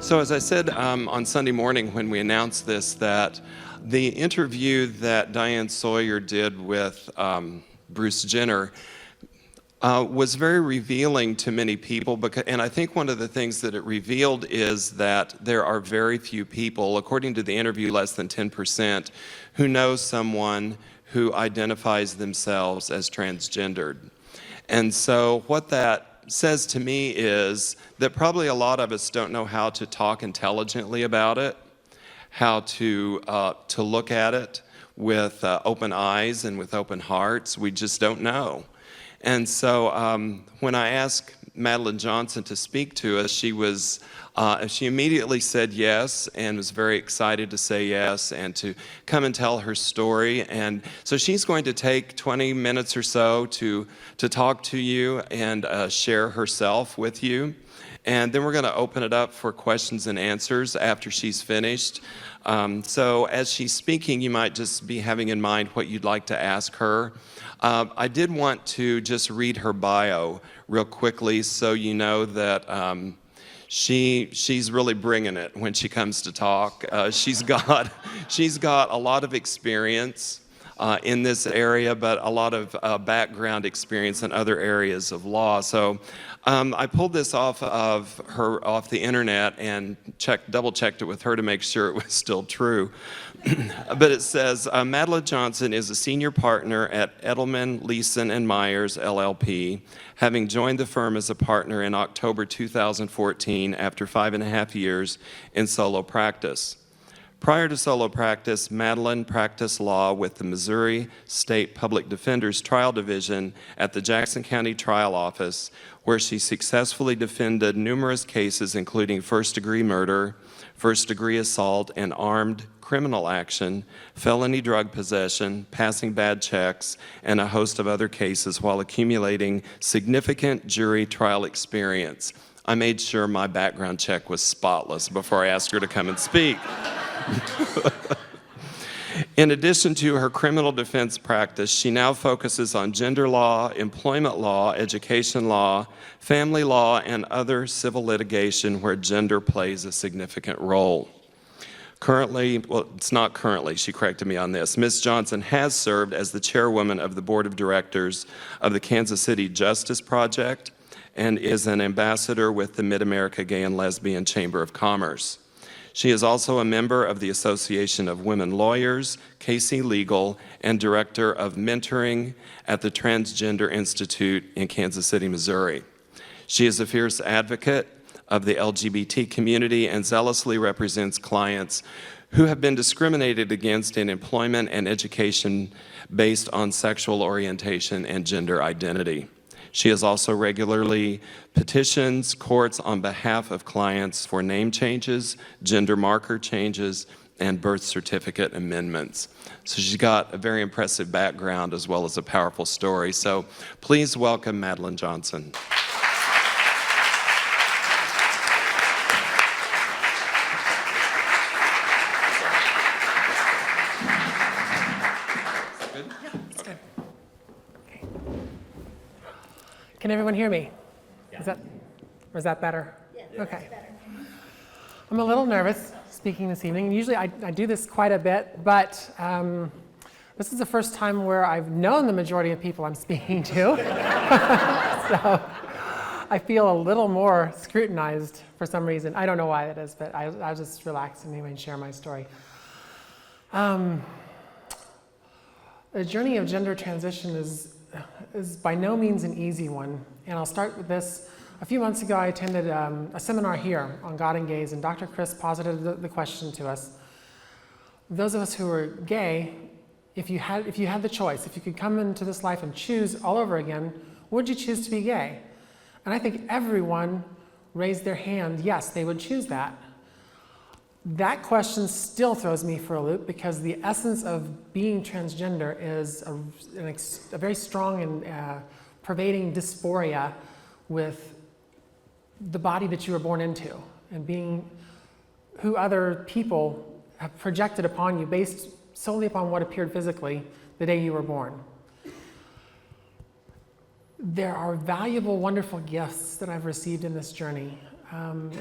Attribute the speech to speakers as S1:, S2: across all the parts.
S1: So as I said on Sunday morning when we announced this, that the interview that Diane Sawyer did with Bruce Jenner was very revealing to many people, and I think one of the things that it revealed is that there are very few people, according to the interview, less than 10%, who know someone who identifies themselves as transgendered. And so what that says to me is that probably a lot of us don't know how to talk intelligently about it, how to look at it with open eyes and with open hearts. We just don't know. And so when I asked Madeline Johnson to speak to us, she immediately said yes and was very excited to say yes and to come and tell her story. And so she's going to take 20 minutes or so to talk to you and share herself with you. And then we're going to open it up for questions and answers after she's finished. So as she's speaking, you might just be having in mind what you'd like to ask her. I did want to just read her bio real quickly so you know that she's really bringing it when she comes to talk. She's got a lot of experience in this area, but a lot of background experience in other areas of law. So I pulled this off the internet and double-checked it with her to make sure it was still true. But it says, Madeline Johnson is a senior partner at Edelman, Leeson & Myers, LLP, having joined the firm as a partner in October 2014 after 5.5 years in solo practice. Prior to solo practice, Madeline practiced law with the Missouri State Public Defender's Trial Division at the Jackson County Trial Office, where she successfully defended numerous cases including first-degree murder, first-degree assault and armed criminal action, felony drug possession, passing bad checks, and a host of other cases while accumulating significant jury trial experience. I made sure my background check was spotless before I asked her to come and speak. In addition to her criminal defense practice, she now focuses on gender law, employment law, education law, family law, and other civil litigation where gender plays a significant role. Currently, well, it's not currently, she corrected me on this, Ms. Johnson has served as the chairwoman of the board of directors of the Kansas City Justice Project and is an ambassador with the Mid-America Gay and Lesbian Chamber of Commerce. She is also a member of the Association of Women Lawyers, KC Legal, and director of mentoring at the Transgender Institute in Kansas City, Missouri. She is a fierce advocate of the LGBT community and zealously represents clients who have been discriminated against in employment and education based on sexual orientation and gender identity. She has also regularly petitions courts on behalf of clients for name changes, gender marker changes, and birth certificate amendments. So she's got a very impressive background as well as a powerful story. So please welcome Madeline Johnson.
S2: Can everyone hear me?
S3: Yeah.
S2: Is that better?
S3: Yeah.
S2: Okay. I'm a little nervous speaking this evening. Usually I do this quite a bit, but this is the first time where I've known the majority of people I'm speaking to. So I feel a little more scrutinized for some reason. I don't know why that is, but I'll just relax anyway and share my story. The journey of gender transition is by no means an easy one, and I'll start with this. A few months ago, I attended a seminar here on God and Gays, and Dr. Chris posited the question to us. Those of us who are gay, if you had the choice, if you could come into this life and choose all over again, would you choose to be gay? And I think everyone raised their hand, yes, they would choose that. That question still throws me for a loop because the essence of being transgender is a very strong and pervading dysphoria with the body that you were born into and being who other people have projected upon you based solely upon what appeared physically the day you were born. There are valuable, wonderful gifts that I've received in this journey.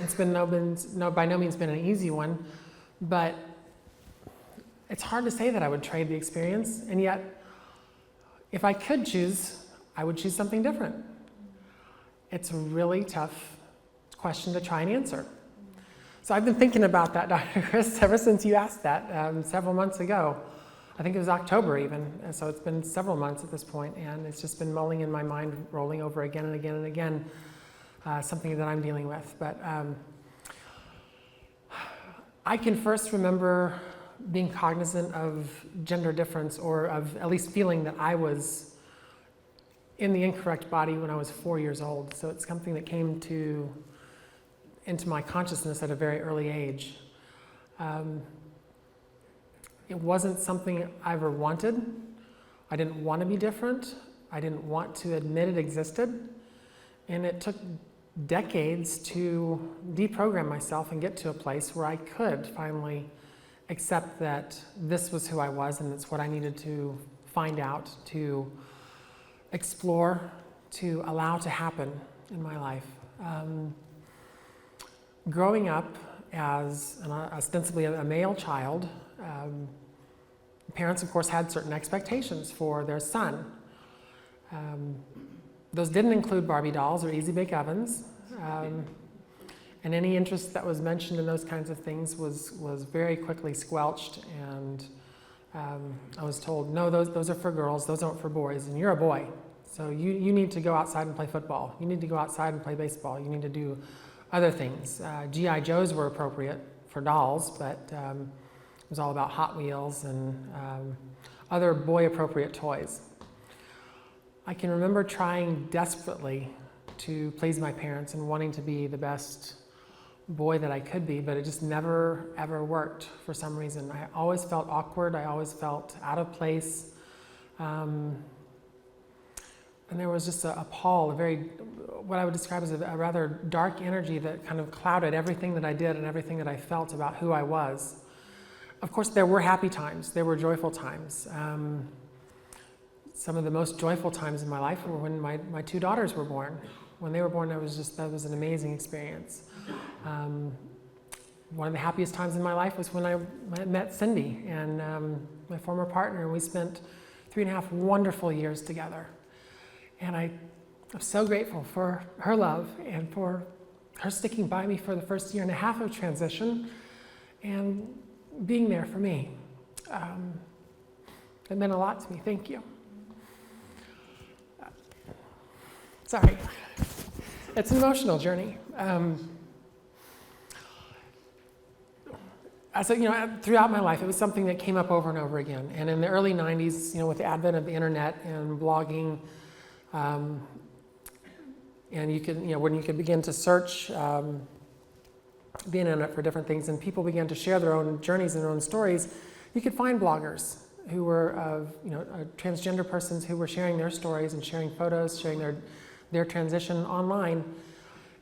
S2: It's been by no means been an easy one, but it's hard to say that I would trade the experience, and yet, if I could choose, I would choose something different. It's a really tough question to try and answer. So I've been thinking about that, Dr. Chris, ever since you asked that several months ago. I think it was October even, and so it's been several months at this point, and it's just been mulling in my mind, rolling over again and again and again, something that I'm dealing with. But I can first remember being cognizant of gender difference, or of at least feeling that I was in the incorrect body when I was 4 years old. So it's something that came into my consciousness at a very early age. It wasn't something I ever wanted. I didn't want to be different. I didn't want to admit it existed. And it took decades to deprogram myself and get to a place where I could finally accept that this was who I was and it's what I needed to find out, to explore, to allow to happen in my life. Growing up as ostensibly a male child, parents, of course, had certain expectations for their son. Those didn't include Barbie dolls or Easy Bake Ovens. And any interest that was mentioned in those kinds of things was very quickly squelched, and I was told, no, those are for girls, those aren't for boys, and you're a boy, so you need to go outside and play football, you need to go outside and play baseball, you need to do other things. G.I. Joes were appropriate for dolls, but it was all about Hot Wheels and other boy-appropriate toys. I can remember trying desperately to please my parents and wanting to be the best boy that I could be, but it just never, ever worked for some reason. I always felt awkward. I always felt out of place. And there was just a pall, what I would describe as a rather dark energy that kind of clouded everything that I did and everything that I felt about who I was. Of course, there were happy times. There were joyful times. Some of the most joyful times in my life were when my two daughters were born. When they were born, that was an amazing experience. One of the happiest times in my life was when I met Cindy and my former partner, and we spent 3.5 wonderful years together. And I'm so grateful for her love and for her sticking by me for the first 1.5 years of transition and being there for me. It meant a lot to me. Thank you. Sorry. It's an emotional journey. So, throughout my life, it was something that came up over and over again. And in the early 90s, with the advent of the internet and blogging, and you could, when you could begin to search the internet for different things, and people began to share their own journeys and their own stories, you could find bloggers who were, transgender persons who were sharing their stories and sharing photos, sharing their transition online.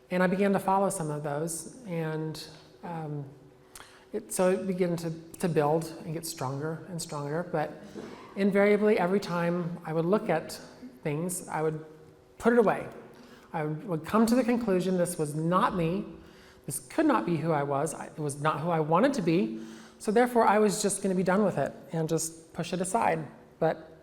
S2: And I began to follow some of those, and so it began to build and get stronger and stronger. But invariably, every time I would look at things, I would put it away. I would come to the conclusion this was not me. This could not be who I was. It was not who I wanted to be. So therefore, I was just going to be done with it and just push it aside. But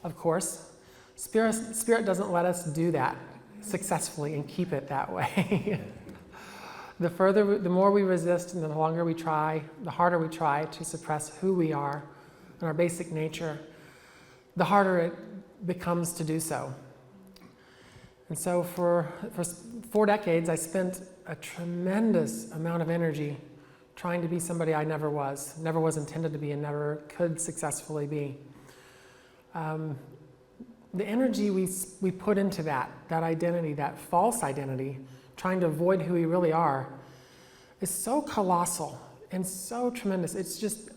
S2: of course, Spirit doesn't let us do that successfully and keep it that way. The more we resist and the longer we try, the harder we try to suppress who we are and our basic nature, the harder it becomes to do so. And so for 4 decades, I spent a tremendous amount of energy trying to be somebody I never was intended to be, and never could successfully be. The energy we put into that identity, that false identity, trying to avoid who we really are, is so colossal and so tremendous. It's just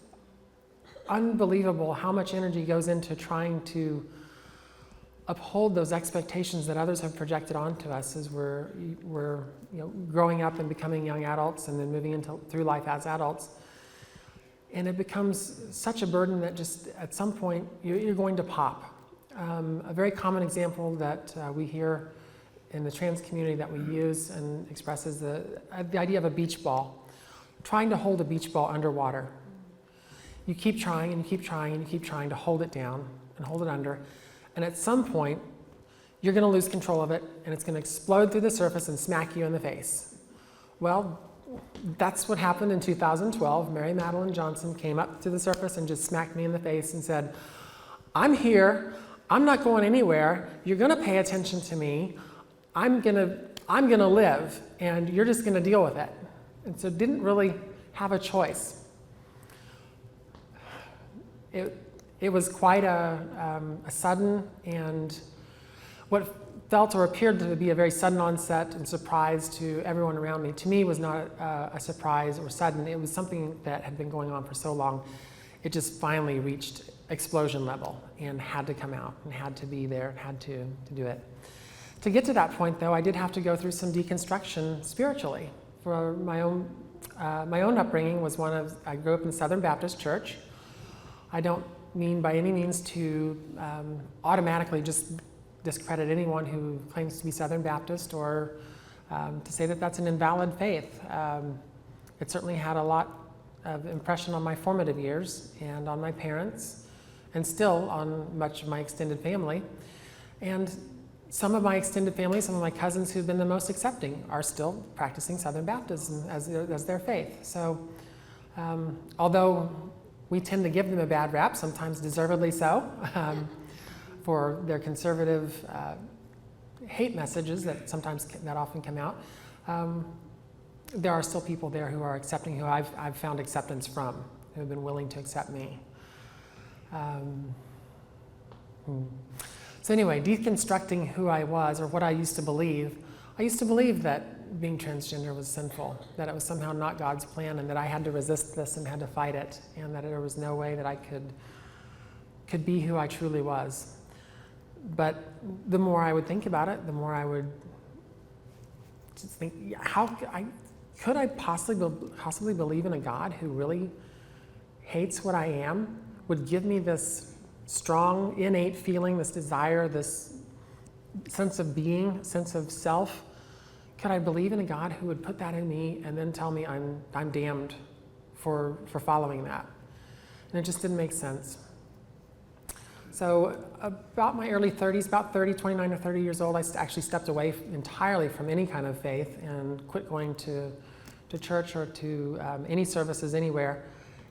S2: unbelievable how much energy goes into trying to uphold those expectations that others have projected onto us as we're growing up and becoming young adults and then moving through life as adults. And it becomes such a burden that just at some point you're going to pop. A very common example that we hear in the trans community that we use and expresses the idea of a beach ball, trying to hold a beach ball underwater. You keep trying and you keep trying and you keep trying to hold it down and hold it under, and at some point, you're going to lose control of it, and it's going to explode through the surface and smack you in the face. Well, that's what happened in 2012. Mary Madeline Johnson came up to the surface and just smacked me in the face and said, I'm here, I'm not going anywhere, you're going to pay attention to me, I'm going to live, and you're just going to deal with it. And so didn't really have a choice. It was quite a sudden and what felt or appeared to be a very sudden onset and surprise to everyone around me. To me, was not a surprise or sudden. It was something that had been going on for so long. It just finally reached explosion level and had to come out and had to be there and had to do it. To get to that point, though, I did have to go through some deconstruction spiritually. For my own upbringing was I grew up in Southern Baptist Church. I don't mean by any means to automatically just discredit anyone who claims to be Southern Baptist or to say that that's an invalid faith. It certainly had a lot of impression on my formative years and on my parents and still on much of my extended family. And some of my extended family, some of my cousins who've been the most accepting are still practicing Southern Baptism as their faith. So although we tend to give them a bad rap, sometimes deservedly so, for their conservative hate messages that often come out, there are still people there who are accepting, who I've found acceptance from, who have been willing to accept me. So anyway, deconstructing who I was or what I used to believe that being transgender was sinful, that it was somehow not God's plan, and that I had to resist this and had to fight it, and that there was no way that I could be who I truly was. But the more I would think about it, the more I would just think, could I possibly believe in a God who really hates what I am, would give me this strong, innate feeling, this desire, this sense of being, sense of self? Could I believe in a God who would put that in me and then tell me I'm damned for following that? And it just didn't make sense. So about my early 30s, about 29 or 30 years old, I actually stepped away entirely from any kind of faith and quit going to church or to any services anywhere.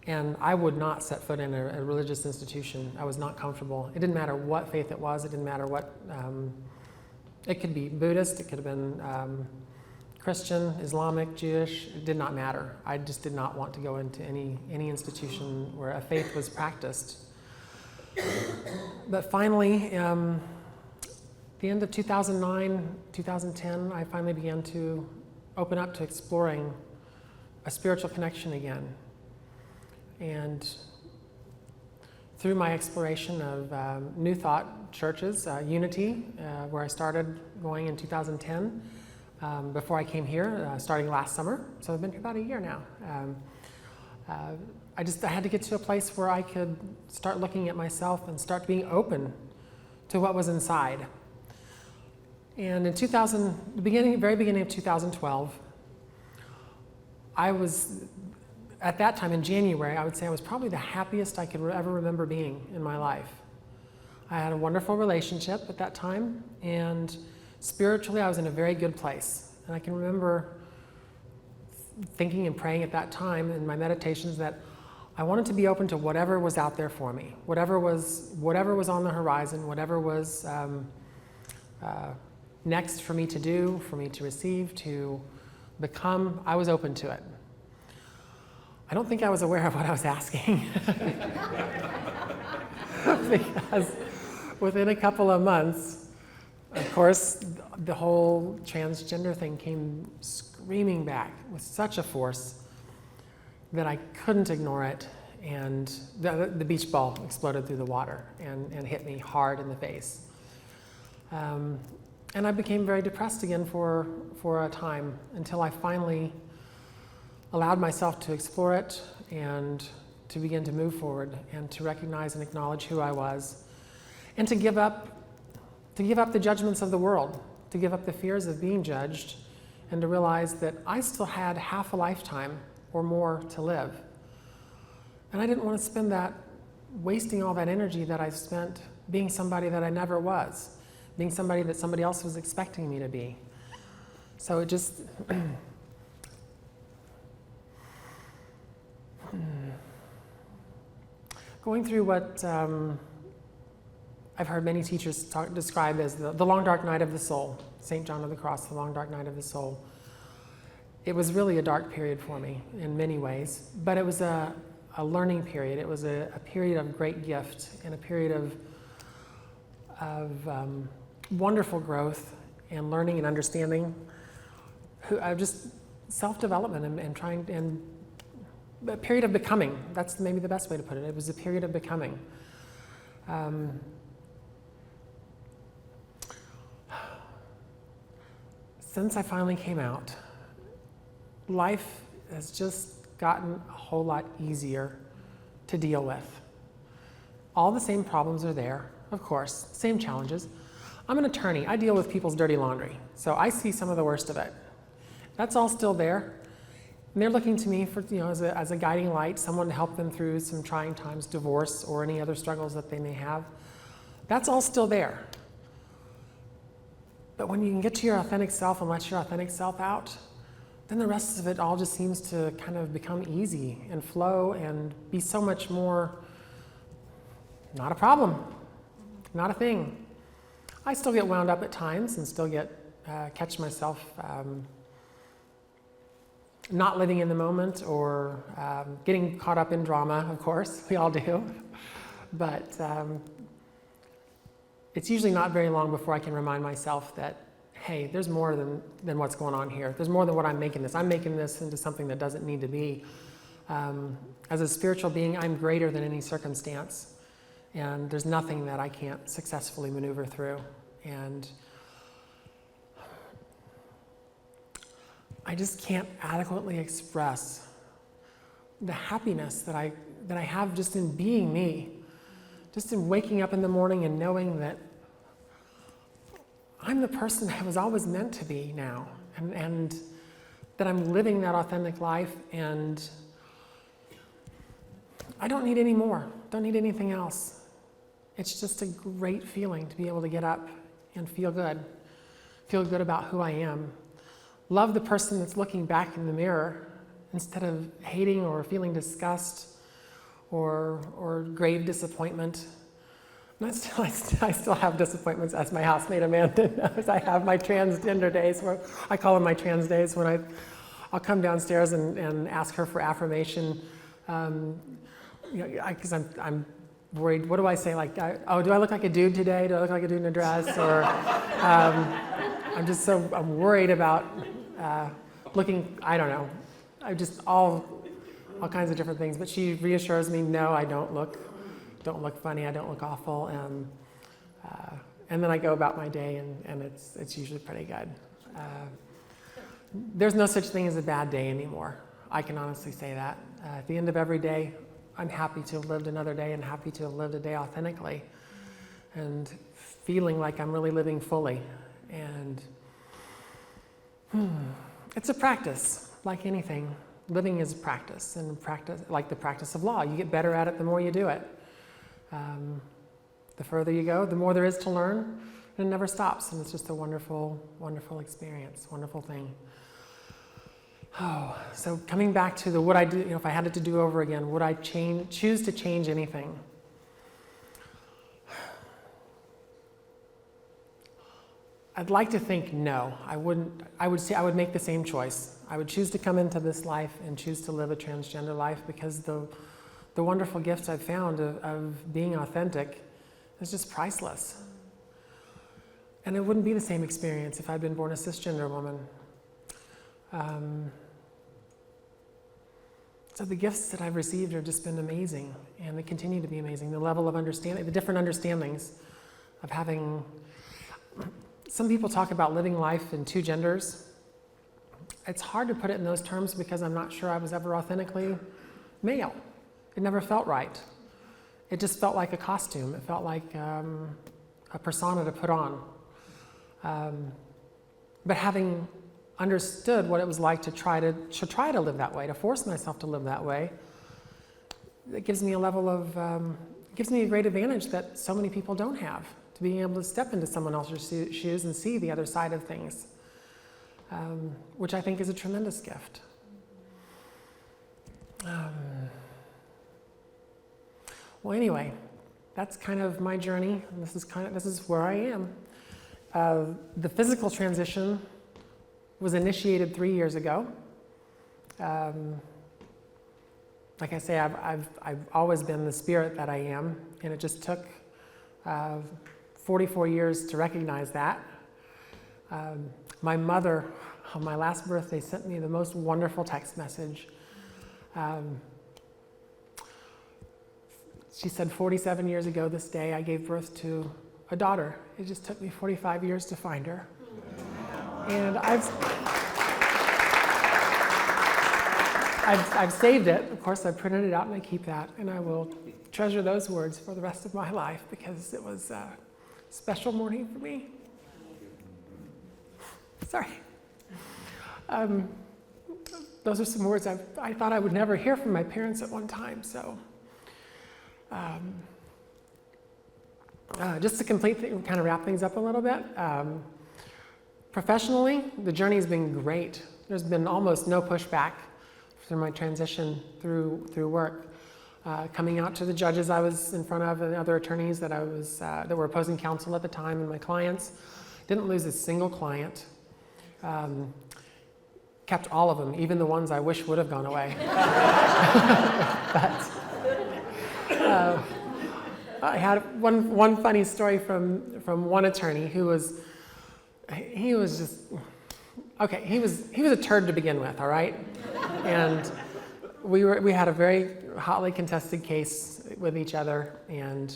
S2: And I would not set foot in a religious institution. I was not comfortable. It didn't matter what faith it was. It didn't matter what, it could be Buddhist, it could have been Christian, Islamic, Jewish. It did not matter. I just did not want to go into any institution where a faith was practiced. But finally, the end of 2009, 2010, I finally began to open up to exploring a spiritual connection again. And through my exploration of New Thought churches, Unity, where I started going in 2010, before I came here, starting last summer, so I've been here about a year now. I had to get to a place where I could start looking at myself and start being open to what was inside. And in very beginning of 2012, I was, at that time in January, I would say I was probably the happiest I could ever remember being in my life. I had a wonderful relationship at that time, and spiritually I was in a very good place. And I can remember thinking and praying at that time in my meditations that I wanted to be open to whatever was out there for me, whatever was on the horizon, whatever was next for me to do, for me to receive, to become. I was open to it. I don't think I was aware of what I was asking. Because within a couple of months, of course, the whole transgender thing came screaming back with such a force that I couldn't ignore it, and the beach ball exploded through the water and hit me hard in the face. And I became very depressed again for a time until I finally allowed myself to explore it and to begin to move forward and to recognize and acknowledge who I was, and to give up the judgments of the world, to give up the fears of being judged, and to realize that I still had half a lifetime or more to live. And I didn't want to spend that wasting all that energy that I spent being somebody that I never was, being somebody that somebody else was expecting me to be. So it just, going through what I've heard many teachers describe as the long dark night of the soul, St. John of the Cross, the long dark night of the soul. It was really a dark period for me in many ways, but it was a learning period. It was a period of great gift and a period of wonderful growth and learning and understanding, just self-development and trying, and a period of becoming. That's maybe the best way to put it. It was a period of becoming. Since I finally came out, life has just gotten a whole lot easier to deal with. All the same problems are there, of course, same challenges. I'm an attorney. I deal with people's dirty laundry, so I see some of the worst of it. That's all still there. And they're looking to me for, as a guiding light, someone to help them through some trying times, divorce or any other struggles that they may have. That's all still there. But when you can get to your authentic self and let your authentic self out, then the rest of it all just seems to kind of become easy and flow and be so much more not a problem, not a thing. I still get wound up at times and still catch myself not living in the moment or getting caught up in drama, of course, we all do. But it's usually not very long before I can remind myself that, hey, there's more than what's going on here. There's more than what I'm making this. I'm making this into something that doesn't need to be. As a spiritual being, I'm greater than any circumstance. And there's nothing that I can't successfully maneuver through. And I just can't adequately express the happiness that I have just in being me. Just in waking up in the morning and knowing that I'm the person I was always meant to be now, and that I'm living that authentic life, and I don't need any more, don't need anything else. It's just a great feeling to be able to get up and feel good about who I am. Love the person that's looking back in the mirror instead of hating or feeling disgust or grave disappointment. I still have disappointments, as my housemate Amanda knows. I have my transgender days, where I call them my trans days, when I'll come downstairs and ask her for affirmation, because I'm worried. What do I say? Like, do I look like a dude today? Do I look like a dude in a dress? Or I'm worried about looking. I don't know. I just all kinds of different things. But she reassures me, no, I don't look funny. I don't look awful. And then I go about my day, and it's usually pretty good. There's no such thing as a bad day anymore. I can honestly say that. At the end of every day, I'm happy to have lived another day and happy to have lived a day authentically and feeling like I'm really living fully. And it's a practice, like anything. Living is a practice, and practice, like the practice of law. You get better at it the more you do it. The further you go, the more there is to learn, and it never stops. And it's just a wonderful, wonderful experience, wonderful thing. Oh, so coming back to the would I do, if I had it to do over again, would I choose to change anything? I'd like to think no. I wouldn't. I would say I would make the same choice. I would choose to come into this life and choose to live a transgender life, because the wonderful gifts I've found of being authentic is just priceless. And it wouldn't be the same experience if I'd been born a cisgender woman. So the gifts that I've received have just been amazing, and they continue to be amazing. The level of understanding, the different understandings of having. Some people talk about living life in two genders. It's hard to put it in those terms because I'm not sure I was ever authentically male. It never felt right. It just felt like a costume. It felt like a persona to put on. but having understood what it was like to try to live that way, to force myself to live that way, it gives me a level of, gives me a great advantage that so many people don't have, to being able to step into someone else's shoes and see the other side of things, which I think is a tremendous gift. Well, anyway, that's kind of my journey. And this is where I am. The physical transition was initiated 3 years ago. Like I say, I've always been the spirit that I am, and it just took 44 years to recognize that. My mother, on my last birthday, sent me the most wonderful text message. She said, 47 years ago this day, I gave birth to a daughter. It just took me 45 years to find her. And I've saved it. Of course, I printed it out and I keep that. And I will treasure those words for the rest of my life because it was a special morning for me. Sorry. Those are some words I thought I would never hear from my parents at one time. So just to kind of wrap things up a little bit, professionally, the journey has been great. There's been almost no pushback through my transition through work. Coming out to the judges I was in front of and other attorneys that were opposing counsel at the time and my clients, didn't lose a single client. Kept all of them, even the ones I wish would have gone away. But I had one funny story from one attorney who was just, okay, he was a turd to begin with, all right? And we had a very hotly contested case with each other, and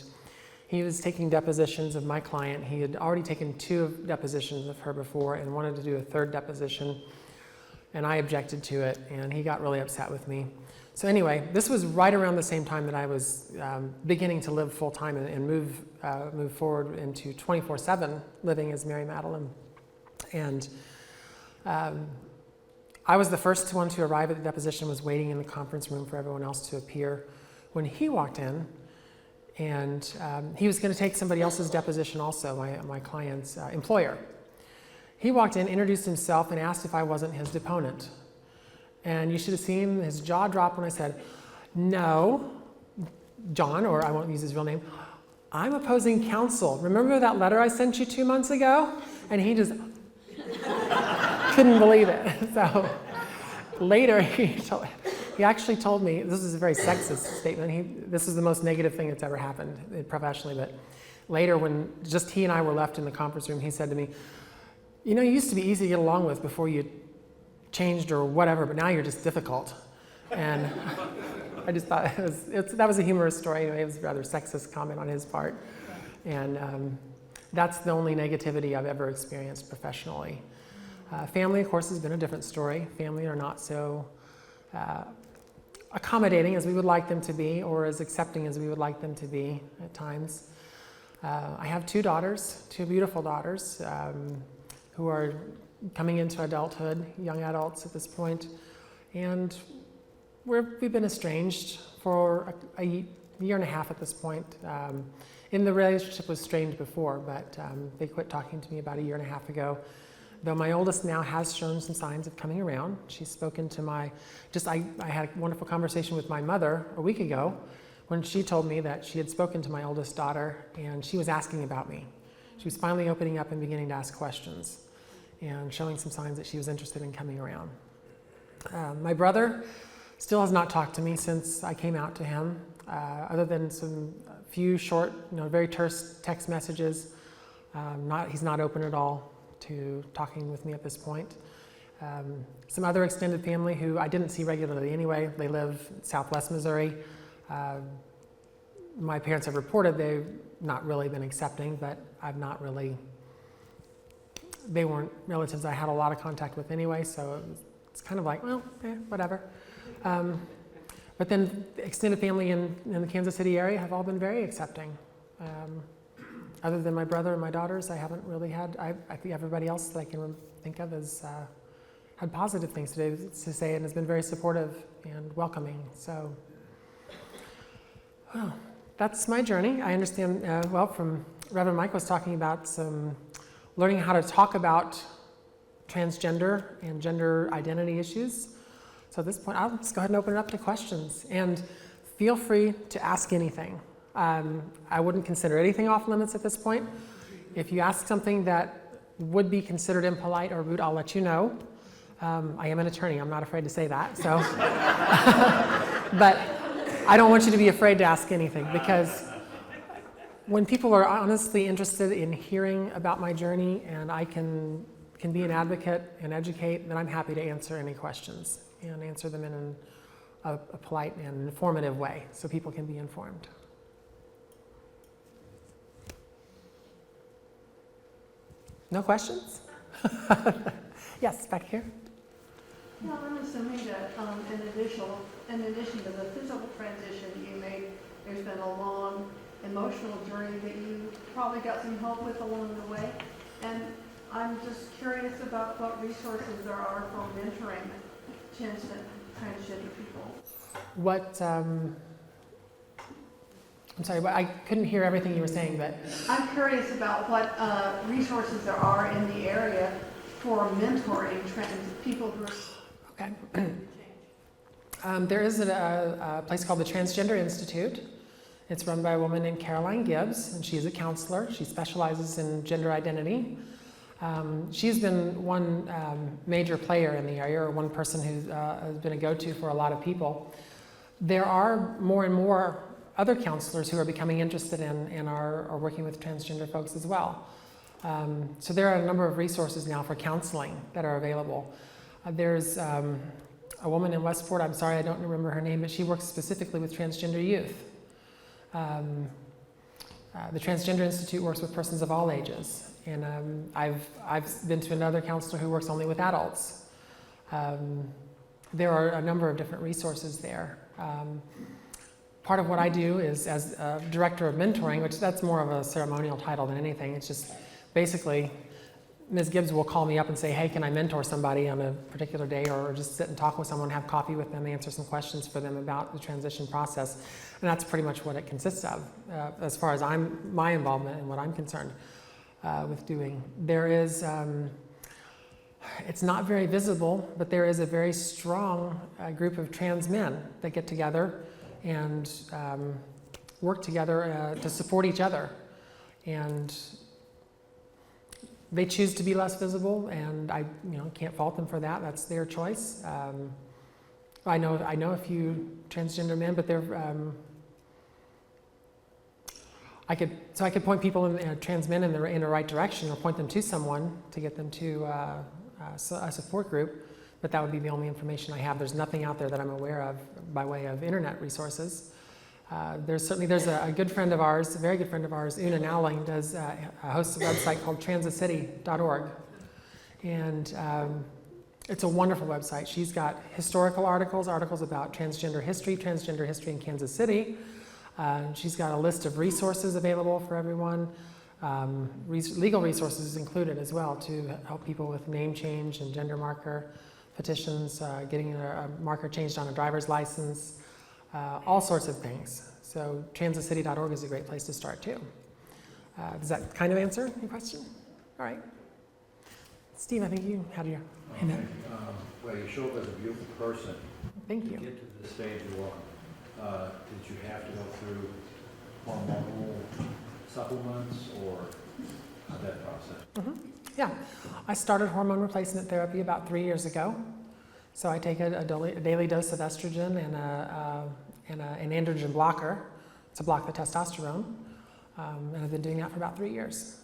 S2: he was taking depositions of my client. He had already taken 2 depositions of her before and wanted to do a 3rd deposition, and I objected to it, and he got really upset with me. So anyway, this was right around the same time that I was beginning to live full-time and move forward into 24/7 living as Mary Madeline. And I was the first one to arrive at the deposition, was waiting in the conference room for everyone else to appear. When he walked in, and he was going to take somebody else's deposition also, my client's employer. He walked in, introduced himself, and asked if I wasn't his deponent. And you should have seen his jaw drop when I said, "No, John," or I won't use his real name, "I'm opposing counsel. Remember that letter I sent you 2 months ago?" And he just couldn't believe it. So later, he actually told me, this is a very sexist statement, this is the most negative thing that's ever happened professionally, but later when just he and I were left in the conference room, he said to me, "You know, you used to be easy to get along with before you changed or whatever, but now you're just difficult." And I just thought that was a humorous story. Anyway, it was a rather sexist comment on his part. And that's the only negativity I've ever experienced professionally. Family, of course, has been a different story. Family are not so accommodating as we would like them to be, or as accepting as we would like them to be at times. I have 2 daughters, 2 beautiful daughters, who are coming into adulthood, young adults at this point, and we've been estranged for a year and a half at this point. And the relationship was strained before, but they quit talking to me about a year and a half ago. Though my oldest now has shown some signs of coming around. She's spoken to I had a wonderful conversation with my mother a week ago when she told me that she had spoken to my oldest daughter and she was asking about me. She was finally opening up and beginning to ask questions and showing some signs that she was interested in coming around. My brother still has not talked to me since I came out to him, other than some few short, very terse text messages. He's not open at all to talking with me at this point. Some other extended family who I didn't see regularly anyway. They live in Southwest Missouri. My parents have reported they've not really been accepting, but they weren't relatives I had a lot of contact with anyway, so it's kind of like, well, whatever. But then the extended family in the Kansas City area have all been very accepting. Other than my brother and my daughters, I haven't really had, I think everybody else that I can think of as had positive things to say and has been very supportive and welcoming. So, well, that's my journey. I understand well from Reverend Mike was talking about some learning how to talk about transgender and gender identity issues. So at this point, I'll just go ahead and open it up to questions. And feel free to ask anything. I wouldn't consider anything off limits at this point. If you ask something that would be considered impolite or rude, I'll let you know. I am an attorney, I'm not afraid to say that. So, but I don't want you to be afraid to ask anything, because when people are honestly interested in hearing about my journey and I can be an advocate and educate, then I'm happy to answer any questions and answer them in a polite and informative way so people can be informed. No questions? Yes, back here.
S3: Yeah, I'm assuming that in addition to the physical transition that you made, there's been a long emotional journey that you probably got some help with along the way. And I'm just curious about what resources there are for mentoring transgender people.
S2: What, I'm sorry, but I couldn't hear everything you were saying, but.
S3: I'm curious about what resources there are in the area for mentoring people who are.
S2: Okay. There is a place called the Transgender Institute. It's run by a woman named Caroline Gibbs, and she's a counselor. She specializes in gender identity. She's been one major player in the area, or one person who has been a go-to for a lot of people. There are more and more other counselors who are becoming interested in and are working with transgender folks as well. So there are a number of resources now for counseling that are available. There's a woman in Westport, I'm sorry I don't remember her name, but she works specifically with transgender youth. The Transgender Institute works with persons of all ages, and I've been to another counselor who works only with adults. There are a number of different resources there. Part of what I do is, as a director of mentoring, which that's more of a ceremonial title than anything, it's just basically Ms. Gibbs will call me up and say, hey, can I mentor somebody on a particular day, or just sit and talk with someone, have coffee with them, answer some questions for them about the transition process. And that's pretty much what it consists of, as far as my involvement and what I'm concerned with doing. There is, it's not very visible, but there is a very strong group of trans men that get together and work together to support each other. And they choose to be less visible, and I can't fault them for that. That's their choice. I know a few transgender men, but they're I could point people trans men in the right direction, or point them to someone to get them to a support group. But that would be the only information I have. There's nothing out there that I'm aware of by way of internet resources. There's a good friend of ours, a very good friend of ours, Una Nowling, hosts a website called transicity.org. And it's a wonderful website. She's got historical articles about transgender history in Kansas City. She's got a list of resources available for everyone. Legal resources included as well to help people with name change and gender marker petitions, getting a marker changed on a driver's license, all sorts of things. So transicity.org is a great place to start too. Does that kind of answer your question? All right. Steve, I think you had your hand up.
S4: Well, you show up as a beautiful person.
S2: Thank you.
S4: To get to the stage you are, did you have to go through hormonal supplements, or how'd that process?
S2: Mm-hmm. Yeah, I started hormone replacement therapy about 3 years ago. So I take a daily dose of estrogen and an androgen blocker to block the testosterone, and I've been doing that for about 3 years.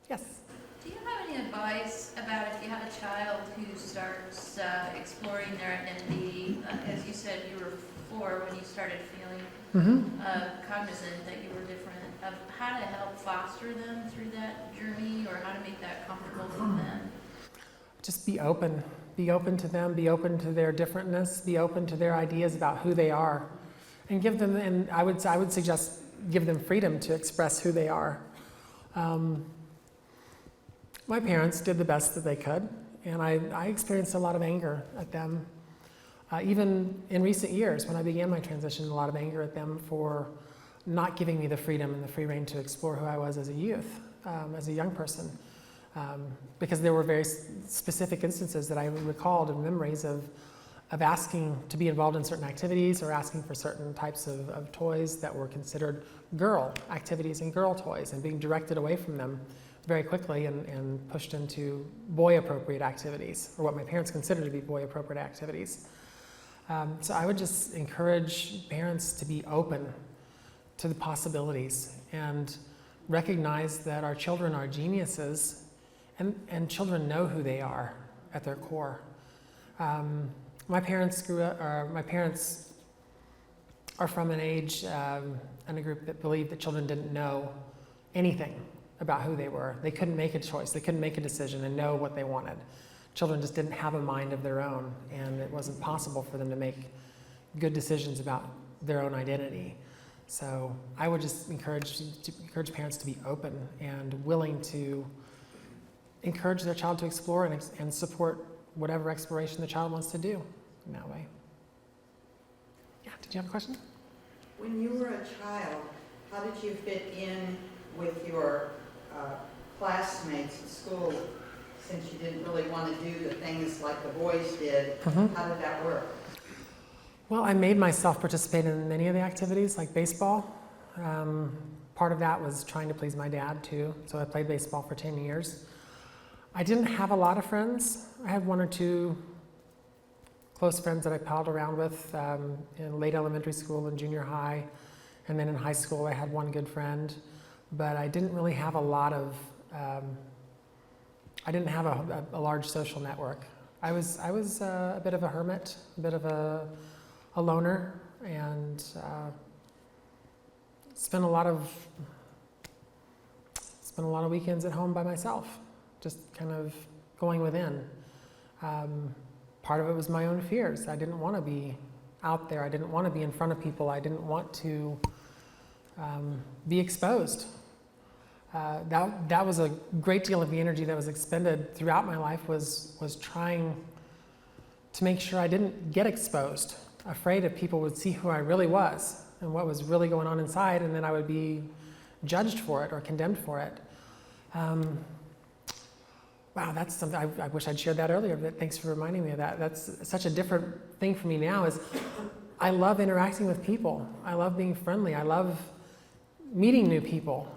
S2: Yes?
S5: Do you have any advice about if you have a child who starts exploring their identity? As you said, you were 4 when you started feeling cognizant that you were different, of how to help foster them through that journey, or how to make that comfortable for them?
S2: Just be open. Be open to them, be open to their differentness, be open to their ideas about who they are. And give them, and I would suggest, give them freedom to express who they are. My parents did the best that they could, and I experienced a lot of anger at them. Even in recent years, when I began my transition, a lot of anger at them for not giving me the freedom and the free rein to explore who I was as a youth, as a young person. Because there were very specific instances that I recalled and memories of asking to be involved in certain activities or asking for certain types of toys that were considered girl activities and girl toys, and being directed away from them very quickly and pushed into boy-appropriate activities, or what my parents considered to be boy-appropriate activities. So I would just encourage parents to be open to the possibilities and recognize that our children are geniuses, and children know who they are at their core. My parents are from an age and a group that believed that children didn't know anything about who they were. They couldn't make a choice. They couldn't make a decision and know what they wanted. Children just didn't have a mind of their own, and it wasn't possible for them to make good decisions about their own identity. So I would just encourage parents to be open and willing to encourage their child to explore and support whatever exploration the child wants to do in that way. Yeah, did you have a question?
S6: When you were a child, how did you fit in with your classmates at school, since you didn't really want to do the things like the boys did?
S2: Mm-hmm.
S6: How did that work?
S2: Well, I made myself participate in many of the activities, like baseball. Part of that was trying to please my dad, too. So I played baseball for 10 years. I didn't have a lot of friends. I had one or two close friends that I palled around with in late elementary school and junior high. And then in high school, I had one good friend. But I didn't really have a lot of, I didn't have a large social network. I was a bit of a hermit, a bit of a loner, and spent a lot of weekends at home by myself, just kind of going within. Part of it was my own fears. I didn't want to be out there. I didn't want to be in front of people. I didn't want to be exposed. That was a great deal of the energy that was expended throughout my life was trying to make sure I didn't get exposed, afraid that people would see who I really was and what was really going on inside, and then I would be judged for it or condemned for it. Wow, that's something, I wish I'd shared that earlier, but thanks for reminding me of that. That's such a different thing for me now, is I love interacting with people. I love being friendly. I love meeting new people,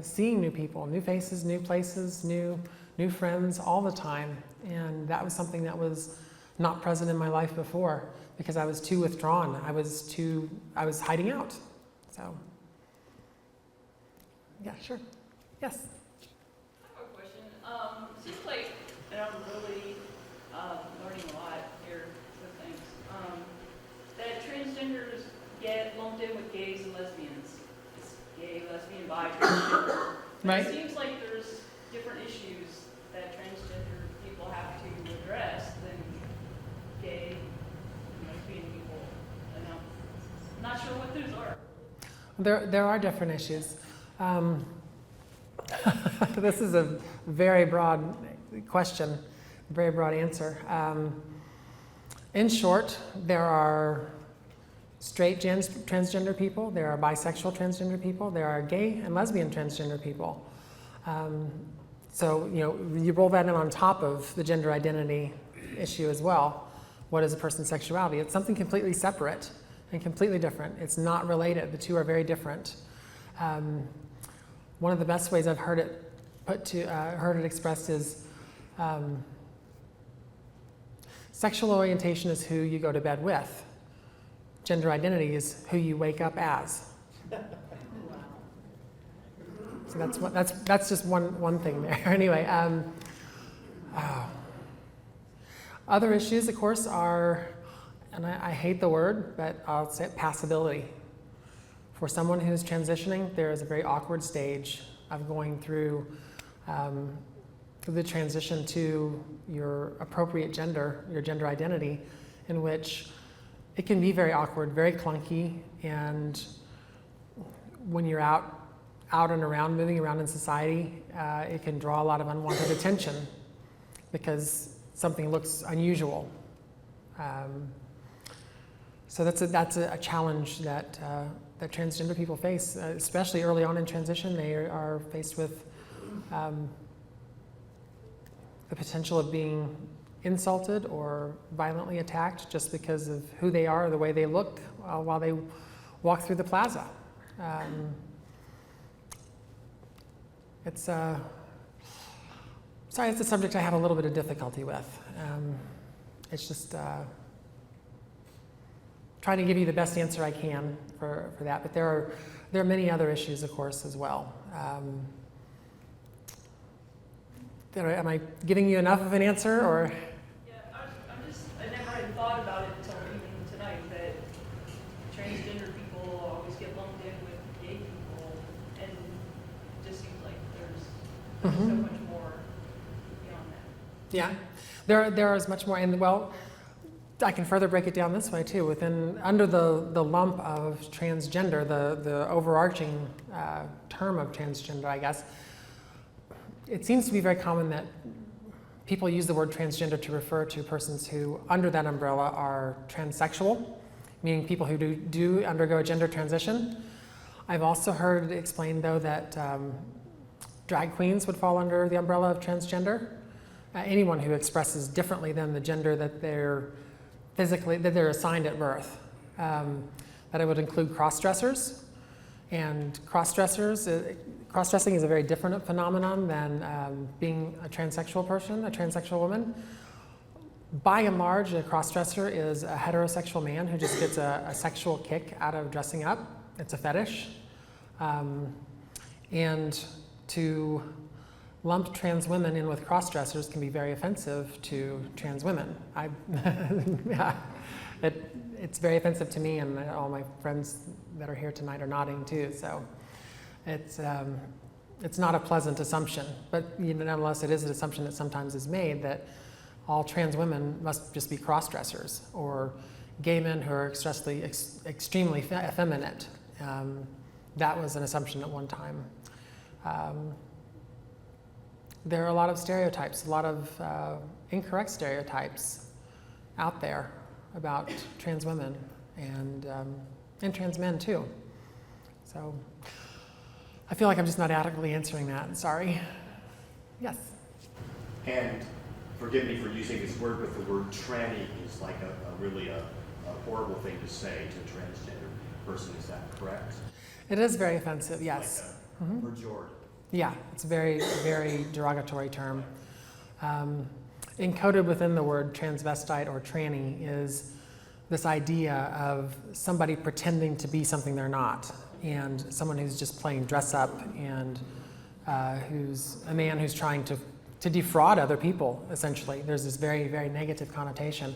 S2: seeing new people, new faces, new places, new friends all the time. And that was something that was not present in my life before, because I was too withdrawn. I was hiding out. So, yeah, sure. Yes?
S7: I have a question. Seems like, and I'm really learning a lot here with things, that transgenders get lumped in with gays and lesbians. It's gay, lesbian, bi, transgender. But
S2: Right.
S7: It seems like there's different issues that transgender people have to address than gay, lesbian people. And I'm not sure what those are.
S2: There are different issues. This is a very broad question, very broad answer. In short, there are straight transgender people, there are bisexual transgender people, there are gay and lesbian transgender people. So, you roll that in on top of the gender identity issue as well. What is a person's sexuality? It's something completely separate and completely different. It's not related. The two are very different. One of the best ways I've heard it expressed is sexual orientation is who you go to bed with. Gender identity is who you wake up as. So that's just one thing there. Anyway, other issues, of course, are, and I hate the word, but I'll say it, passability. For someone who's transitioning, there is a very awkward stage of going through the transition to your appropriate gender, your gender identity, in which it can be very awkward, very clunky, and when you're out out and around, moving around in society, it can draw a lot of unwanted attention because something looks unusual. So that's a challenge that transgender people face, especially early on in transition. They are faced with the potential of being insulted or violently attacked just because of who they are or the way they look while they walk through the plaza. It's a subject I have a little bit of difficulty with. It's just trying to give you the best answer I can for that, but there are many other issues, of course, as well. Am I giving you enough of an answer, or?
S7: Yeah, I never had thought about it until even tonight, that transgender people always get lumped in with gay people, and it just seems like there's so much more beyond that.
S2: Yeah, there is much more, and well, I can further break it down this way too. Under the lump of transgender, the overarching term of transgender, I guess, it seems to be very common that people use the word transgender to refer to persons who, under that umbrella, are transsexual, meaning people who do undergo a gender transition. I've also heard it explained, though, that drag queens would fall under the umbrella of transgender. Anyone who expresses differently than the gender that they're assigned at birth. That it would include cross-dressers. And cross-dressing is a very different phenomenon than being a transsexual person, a transsexual woman. By and large, a cross-dresser is a heterosexual man who just gets a sexual kick out of dressing up. It's a fetish. And to lump trans women in with cross-dressers can be very offensive to trans women. Yeah, it's very offensive to me, and all my friends that are here tonight are nodding too. So it's not a pleasant assumption, but nonetheless, it is an assumption that sometimes is made that all trans women must just be cross-dressers, or gay men who are extremely effeminate. That was an assumption at one time. There are a lot of stereotypes, a lot of incorrect stereotypes out there about trans women and trans men too. So I feel like I'm just not adequately answering that. Sorry. Yes.
S8: And forgive me for using this word, but the word tranny is like a really horrible thing to say to a transgender person. Is that correct?
S2: It is very offensive, yes.
S8: Like a pejorative.
S2: Yeah, it's a very, very derogatory term. Encoded within the word transvestite or tranny is this idea of somebody pretending to be something they're not, and someone who's just playing dress up, and who's a man who's trying to defraud other people, essentially. There's this very, very negative connotation.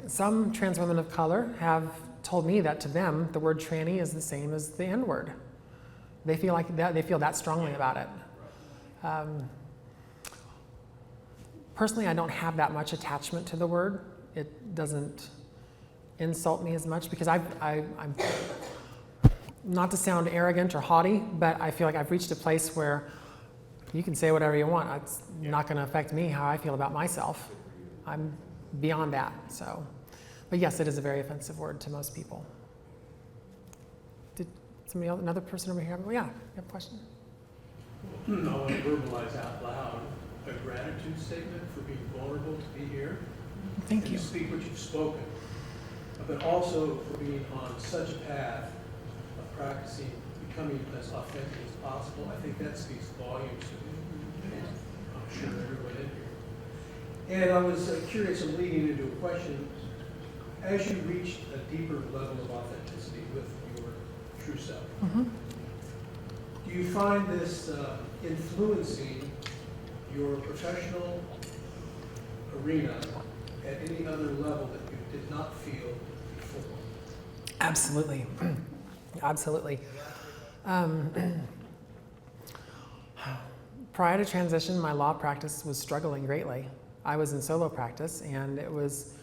S2: Some trans women of color have told me that to them, the word tranny is the same as the N-word. They feel like that, they feel that strongly about it. Personally, I don't have that much attachment to the word. It doesn't insult me as much because I'm not to sound arrogant or haughty, but I feel like I've reached a place where you can say whatever you want. It's not going to affect me how I feel about myself. I'm beyond that. So, but yes, it is a very offensive word to most people. Did somebody else, another person over here? Oh, yeah, you have a question?
S9: I want to verbalize out loud a gratitude statement for being vulnerable to be here.
S2: Thank you.
S9: To speak what you've spoken, but also for being on such a path of practicing, becoming as authentic as possible. I think that speaks volumes to me. And I'm sure everyone in here. And I was curious, I'm leading into a question. As you reached a deeper level of authenticity with your true self, do you find this influencing your professional arena at any other level that you did not feel before?
S2: Absolutely. Absolutely. Prior to transition, my law practice was struggling greatly. I was in solo practice, and it was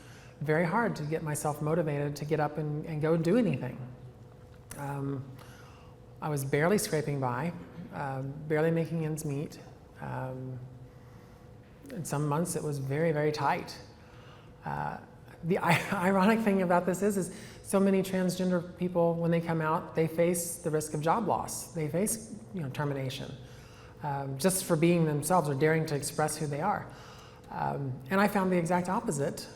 S2: very hard to get myself motivated to get up and go do anything. I was barely scraping by, barely making ends meet. In some months it was very, very tight. The ironic thing about this is so many transgender people, when they come out, they face the risk of job loss. They face, termination, just for being themselves or daring to express who they are. And I found the exact opposite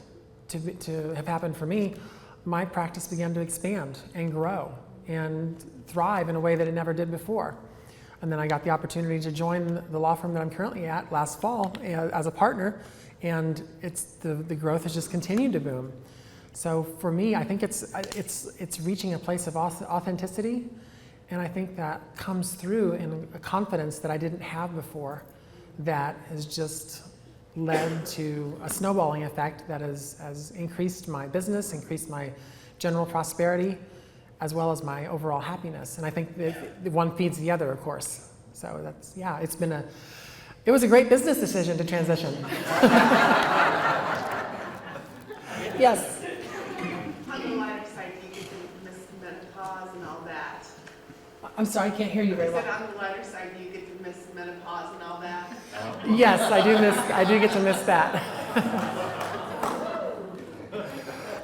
S2: to have happened for me. My practice began to expand and grow and thrive in a way that it never did before. And then I got the opportunity to join the law firm that I'm currently at last fall as a partner, and the growth has just continued to boom. So for me, I think it's reaching a place of authenticity, and I think that comes through in a confidence that I didn't have before, that has just led to a snowballing effect that has increased my business, increased my general prosperity, as well as my overall happiness. And I think that one feeds the other, of course. So that's, yeah, it was a great business decision to transition. Yes?
S10: On the lighter side, you get to miss menopause and all that.
S2: I'm sorry, I can't hear you very
S10: I
S2: well.
S10: said on the lighter side, you get to miss menopause and all that.
S2: Yes, I do get to miss that.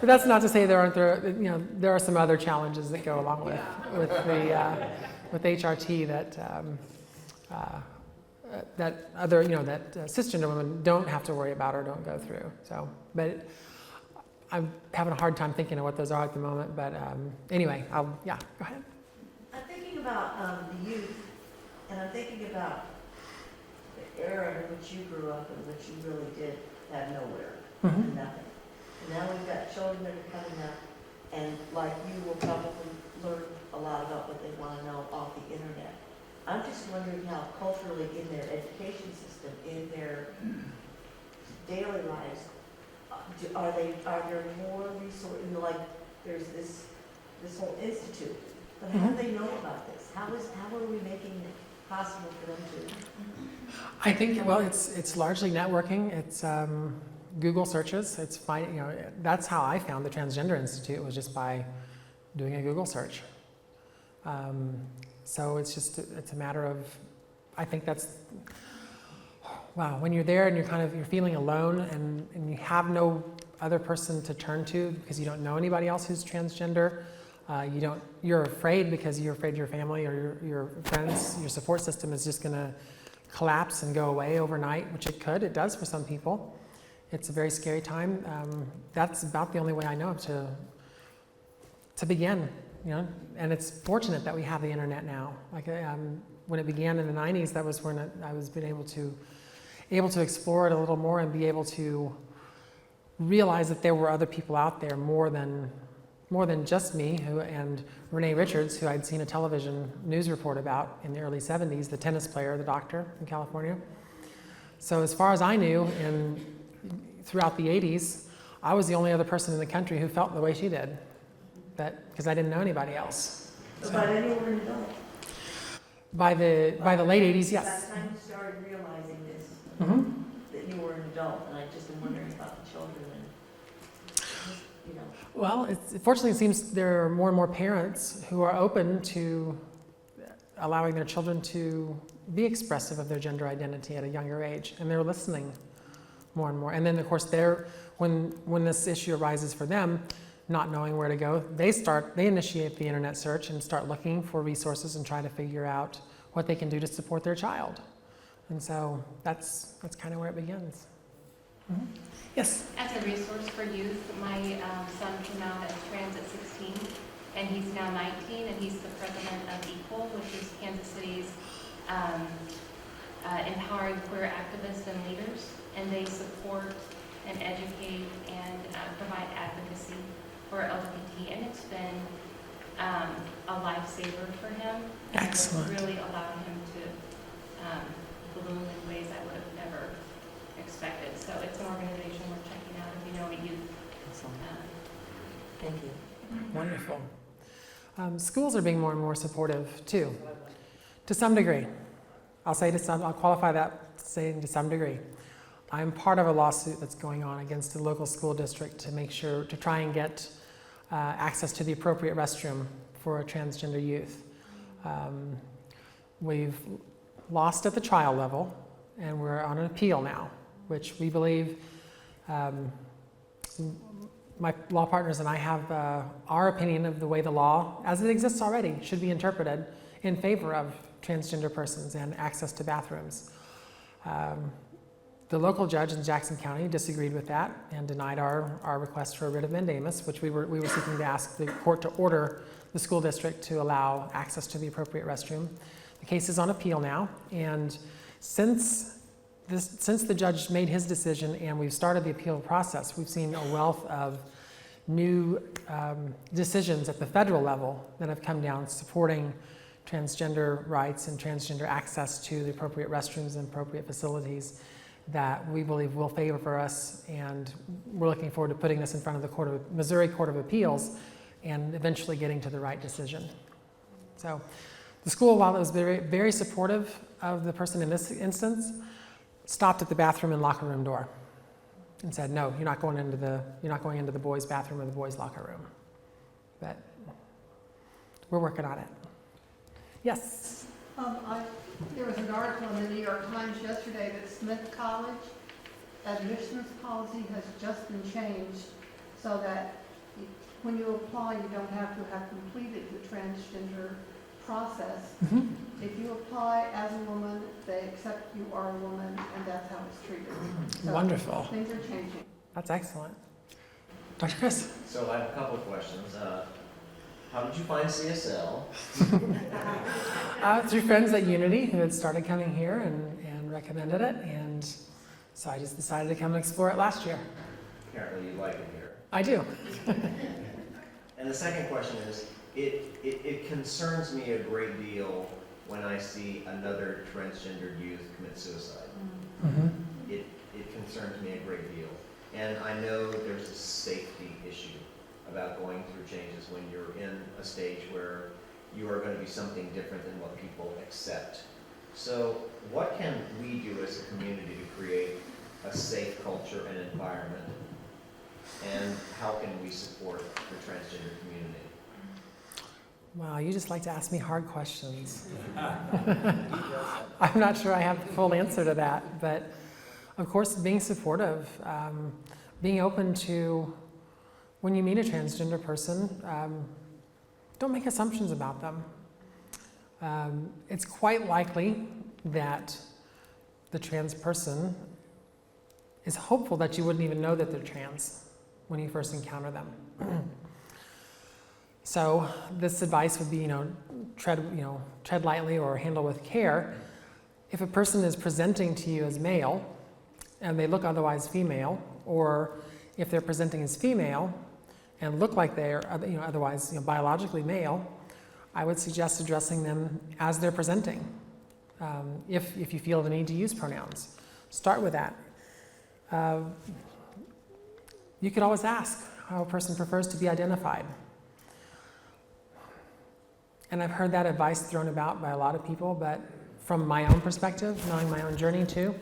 S2: But that's not to say there are some other challenges that go along with HRT that cisgender women don't have to worry about or don't go through. So, but I'm having a hard time thinking of what those are at the moment. But anyway, go ahead.
S11: I'm thinking about the youth, and I'm thinking about the era in which you grew up, in which you really did have nowhere, and nothing. And now we've got children that are coming up, and like you will probably learn a lot about what they want to know off the internet. I'm just wondering how culturally in their education system, in their daily lives, are there more resources, like there's this whole institute, but how do they know about this? How are we making it possible for them to?
S2: I think, well, it's largely networking. It's Google searches. It's that's how I found the Transgender Institute, was just by doing a Google search. So it's a matter of, I think wow, when you're there and you're feeling alone and you have no other person to turn to because you don't know anybody else who's transgender, you're afraid because you're afraid your family or your friends, your support system is just gonna collapse and go away overnight, which it does for some people. It's a very scary time. That's about the only way I know to begin, and it's fortunate that we have the internet now. Like when it began in the 90s, that was when I was able to explore it a little more and be able to realize that there were other people out there more than just me and Renee Richards, who I'd seen a television news report about in the early 70s, the tennis player, the doctor in California. So as far as I knew, throughout the 80s, I was the only other person in the country who felt the way she did, because I didn't know anybody else.
S11: So by then you were an adult?
S2: By the late 80s, yes.
S11: That's time you started realizing this, that you were an adult, and I just am wondering about the children and,
S2: Well, fortunately, it seems there are more and more parents who are open to allowing their children to be expressive of their gender identity at a younger age, and they're listening more and more. And then, of course, when this issue arises for them, not knowing where to go, they initiate the internet search and start looking for resources and try to figure out what they can do to support their child. And so that's kind of where it begins. Yes?
S12: As a resource for youth, my son came out as trans at 16, and he's now 19, and he's the president of Equal, which is Kansas City's empowering queer activists and leaders, and they support and educate and provide advocacy for LGBT, and it's been a lifesaver for him.
S2: Excellent.
S12: And it's really allowed him to bloom in ways I would have never expected. So it's an organization we're checking out if you know any youth.
S11: thank you.
S2: Wonderful. Schools are being more and more supportive too, to some degree. I'll qualify that saying to some degree. I'm part of a lawsuit that's going on against the local school district to try and get access to the appropriate restroom for transgender youth. We've lost at the trial level, and we're on an appeal now, which we believe, my law partners and I have our opinion of the way the law, as it exists already, should be interpreted in favor of transgender persons and access to bathrooms. The local judge in Jackson County disagreed with that and denied our request for a writ of mandamus, which we were seeking to ask the court to order the school district to allow access to the appropriate restroom. The case is on appeal now, and since the judge made his decision and we've started the appeal process, we've seen a wealth of new decisions at the federal level that have come down supporting transgender rights and transgender access to the appropriate restrooms and appropriate facilities that we believe will favor us, and we're looking forward to putting this in front of the Missouri Court of Appeals and eventually getting to the right decision. So the school, while it was very, very supportive of the person in this instance, stopped at the bathroom and locker room door and said, no, you're not going into the boys' bathroom or the boys' locker room. But we're working on it. Yes?
S3: There was an article in the New York Times yesterday that Smith College admissions policy has just been changed so that when you apply, you don't have to have completed the transgender process.
S2: Mm-hmm.
S3: If you apply as a woman, they accept you are a woman, and that's how it's treated. So
S2: Wonderful.
S3: things are changing.
S2: That's excellent. Dr. Chris?
S13: So I have a couple of questions. How did you find CSL?
S2: Through friends at Unity who had started coming here and recommended it, and so I just decided to come and explore it last year.
S13: Apparently you like it here.
S2: I do.
S13: And the second question is, it concerns me a great deal when I see another transgendered youth commit suicide.
S2: Mm-hmm.
S13: It concerns me a great deal. And I know there's a safety issue about going through changes when you're in a stage where you are going to be something different than what people accept. So what can we do as a community to create a safe culture and environment? And how can we support the transgender community?
S2: Wow, you just like to ask me hard questions. I'm not sure I have the full answer to that, but of course being supportive, being open to, when you meet a transgender person, don't make assumptions about them. It's quite likely that the trans person is hopeful that you wouldn't even know that they're trans when you first encounter them. So this advice would be, tread lightly or handle with care. If a person is presenting to you as male and they look otherwise female, or if they're presenting as female and look like they're otherwise biologically male, I would suggest addressing them as they're presenting. If you feel the need to use pronouns, start with that. You could always ask how a person prefers to be identified. And I've heard that advice thrown about by a lot of people, but from my own perspective, knowing my own journey too,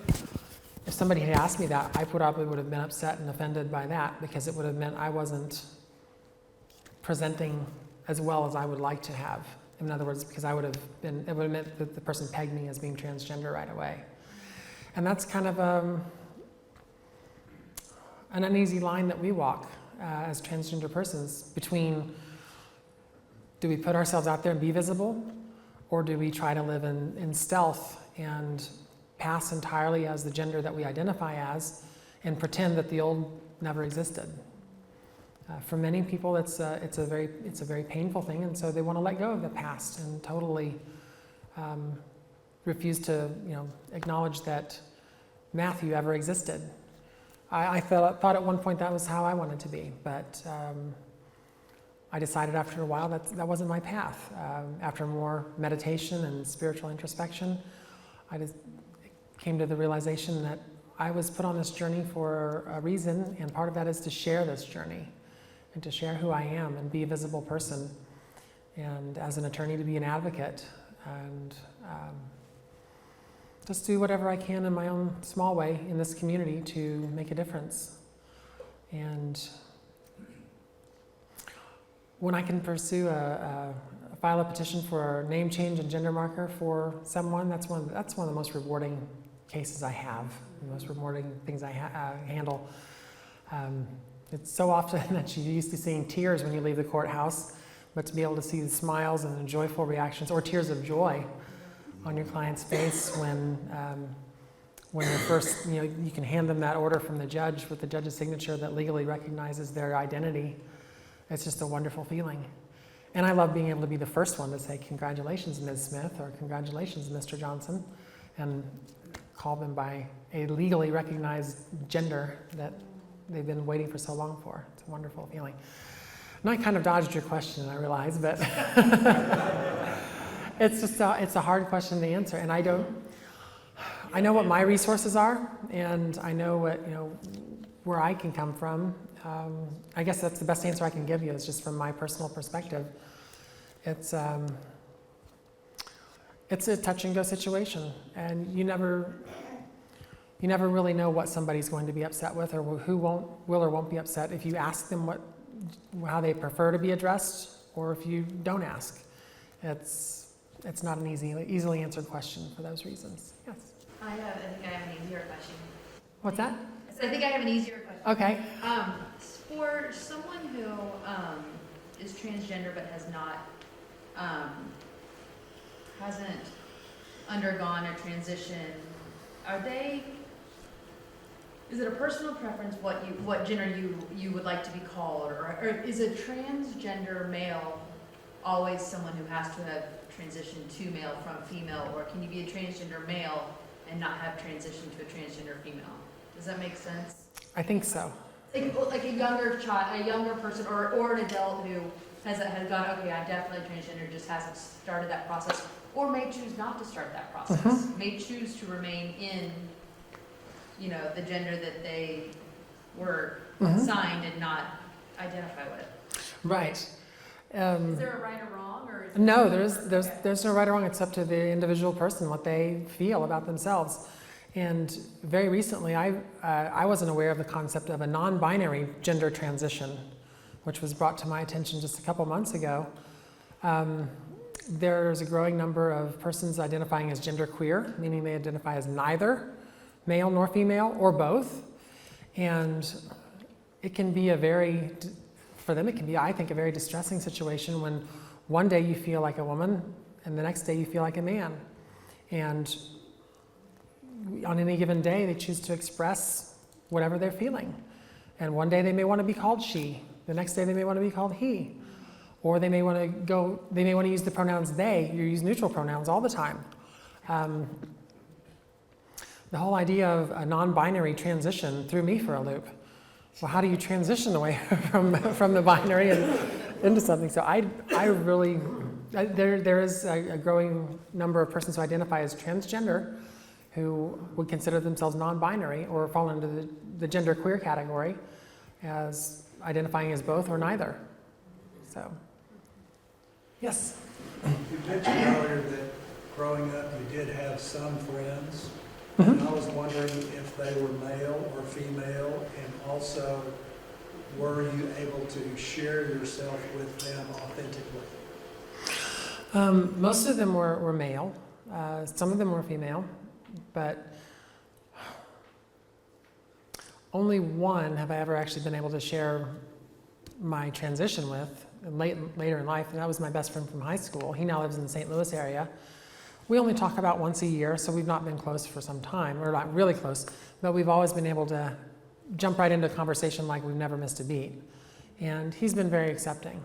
S2: if somebody had asked me that, I probably would have been upset and offended by that, because it would have meant I wasn't presenting as well as I would like to have. In other words, because it would have meant that the person pegged me as being transgender right away. And that's kind of an uneasy line that we walk as transgender persons between, do we put ourselves out there and be visible, or do we try to live in stealth and pass entirely as the gender that we identify as and pretend that the old never existed? For many people, it's a very painful thing, and so they want to let go of the past and totally refuse to acknowledge that Matthew ever existed. I thought at one point that was how I wanted to be, but I decided after a while that wasn't my path. After more meditation and spiritual introspection, I just came to the realization that I was put on this journey for a reason, and part of that is to share this journey and to share who I am and be a visible person, and as an attorney to be an advocate, and just do whatever I can in my own small way in this community to make a difference. And when I can pursue file a petition for a name change and gender marker for someone, that's one of the most rewarding cases I have, the most rewarding things I handle. It's so often that you're used to seeing tears when you leave the courthouse, but to be able to see the smiles and the joyful reactions, or tears of joy on your client's face when they're first, you can hand them that order from the judge with the judge's signature that legally recognizes their identity. It's just a wonderful feeling. And I love being able to be the first one to say, congratulations, Ms. Smith, or congratulations, Mr. Johnson, and call them by a legally recognized gender that they've been waiting for so long for. It's a wonderful feeling. And I kind of dodged your question, I realize, but it's a hard question to answer. And I know what my resources are, and I know where I can come from. I guess that's the best answer I can give you, is just from my personal perspective. It's a touch and go situation, and you never really know what somebody's going to be upset with, or who will or won't be upset if you ask them how they prefer to be addressed, or if you don't ask. It's not an easily answered question for those reasons. Yes.
S5: I think I have an easier question.
S2: What's that?
S5: So I think I have an easier question.
S2: Okay.
S5: For someone who is transgender but hasn't undergone a transition, is it a personal preference what gender you would like to be called, or is a transgender male always someone who has to have transitioned to male from female, or can you be a transgender male and not have transitioned to a transgender female? Does that make sense?
S2: I think so.
S5: Like a younger person, or an adult who has gone, okay, I'm definitely transgender, just hasn't started that process, or may choose not to start that process, may choose to remain in, the gender that they were assigned and not identify with.
S2: Right.
S5: Is there a right or wrong, or is
S2: No, there's no right or wrong. It's up to the individual person what they feel about themselves. And very recently, I wasn't aware of the concept of a non-binary gender transition, which was brought to my attention just a couple months ago. There's a growing number of persons identifying as genderqueer, meaning they identify as neither male nor female, or both. And it can be for them, it can be, I think, a very distressing situation when one day you feel like a woman and the next day you feel like a man. And on any given day, they choose to express whatever they're feeling. And one day they may want to be called she. The next day they may want to be called he. Or they may want to use the pronouns they. You use neutral pronouns all the time. The whole idea of a non-binary transition threw me for a loop. Well, how do you transition away from the binary and into something? So there is a growing number of persons who identify as transgender who would consider themselves non-binary or fall into the genderqueer category as identifying as both or neither. So, yes?
S9: You mentioned earlier that growing up you did have some friends. And I was wondering if they were male or female, and also were you able to share yourself with them authentically?
S2: Most of them were male. Some of them were female, but only one have I ever actually been able to share my transition with later in life, and that was my best friend from high school. He now lives in the St. Louis area. We only talk about once a year, so we've not been close for some time. We're not really close, but we've always been able to jump right into a conversation like we've never missed a beat. And he's been very accepting.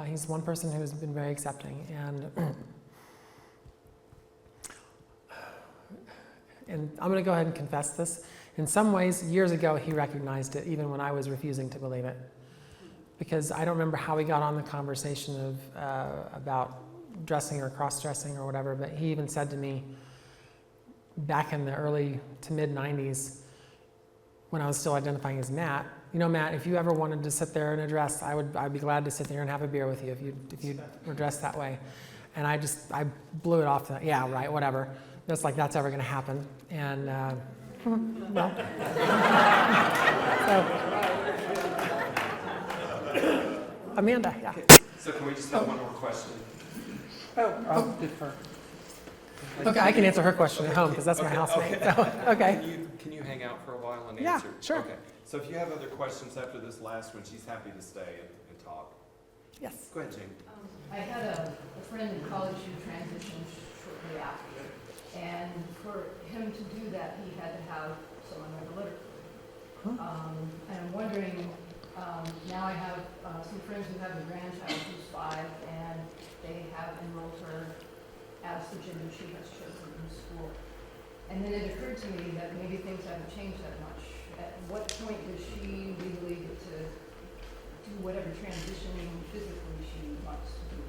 S2: He's one person who's been very accepting. And I'm going to go ahead and confess this. In some ways, years ago, he recognized it, even when I was refusing to believe it. Because I don't remember how we got on the conversation about dressing or cross-dressing or whatever, but he even said to me back in the early to mid-90s when I was still identifying as Matt, Matt, if you ever wanted to sit there in a dress, I'd be glad to sit there and have a beer with you if you were dressed that way. And I blew it off to, yeah, right, whatever. Just like that's ever going to happen. And, well. So, Amanda, yeah.
S1: So can we just have one more question?
S2: I'll defer. Okay, I can answer her question at home because that's my housemate. So, okay.
S1: Can you hang out for a while and
S2: Yeah,
S1: answer?
S2: sure.
S1: Okay. So if you have other questions after this last one, she's happy to stay and talk.
S2: Yes.
S1: Go ahead, Jane.
S14: I had a friend in college who transitioned shortly after, and for him to do that, he had to have someone write a letter for him. And I'm wondering, now I have some friends who have a grandchild who's 5, and they have enrolled her as the gender she has chosen in school. And then it occurred to me that maybe things haven't changed that much. At what point does she legally get to do whatever transitioning physically she wants to do?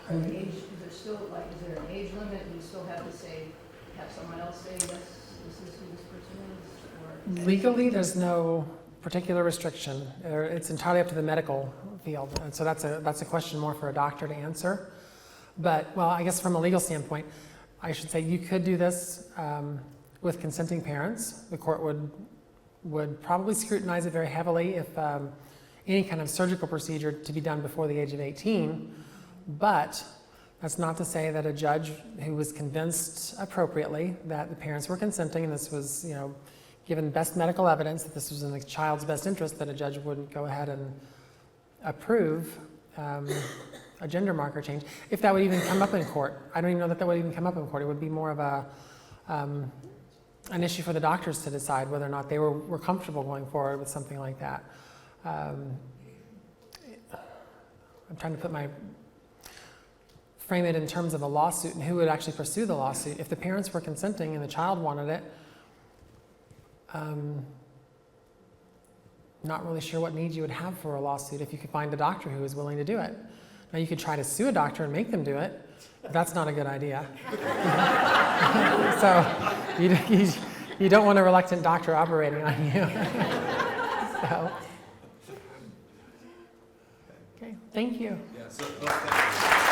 S14: Are the age, is there still, like, is there an age limit? Do you still have to say, have someone else say, yes, this is who this person is? Or
S2: Legally, there's no particular restriction. It's entirely up to the medical field. And so that's a question more for a doctor to answer. But, well, I guess from a legal standpoint, I should say you could do this with consenting parents. The court would probably scrutinize it very heavily if any kind of surgical procedure to be done before the age of 18. But that's not to say that a judge who was convinced appropriately that the parents were consenting and this was, given best medical evidence that this was in the child's best interest, that a judge wouldn't go ahead and approve a gender marker change, if that would even come up in court. I don't even know that would even come up in court. It would be more of an issue for the doctors to decide whether or not they were comfortable going forward with something like that. I'm trying to frame it in terms of a lawsuit and who would actually pursue the lawsuit. If the parents were consenting and the child wanted it, not really sure what need you would have for a lawsuit if you could find a doctor who is willing to do it. Now you could try to sue a doctor and make them do it, but that's not a good idea. So you don't want a reluctant doctor operating on you. So, okay, thank you.
S1: Yeah, so, thank you.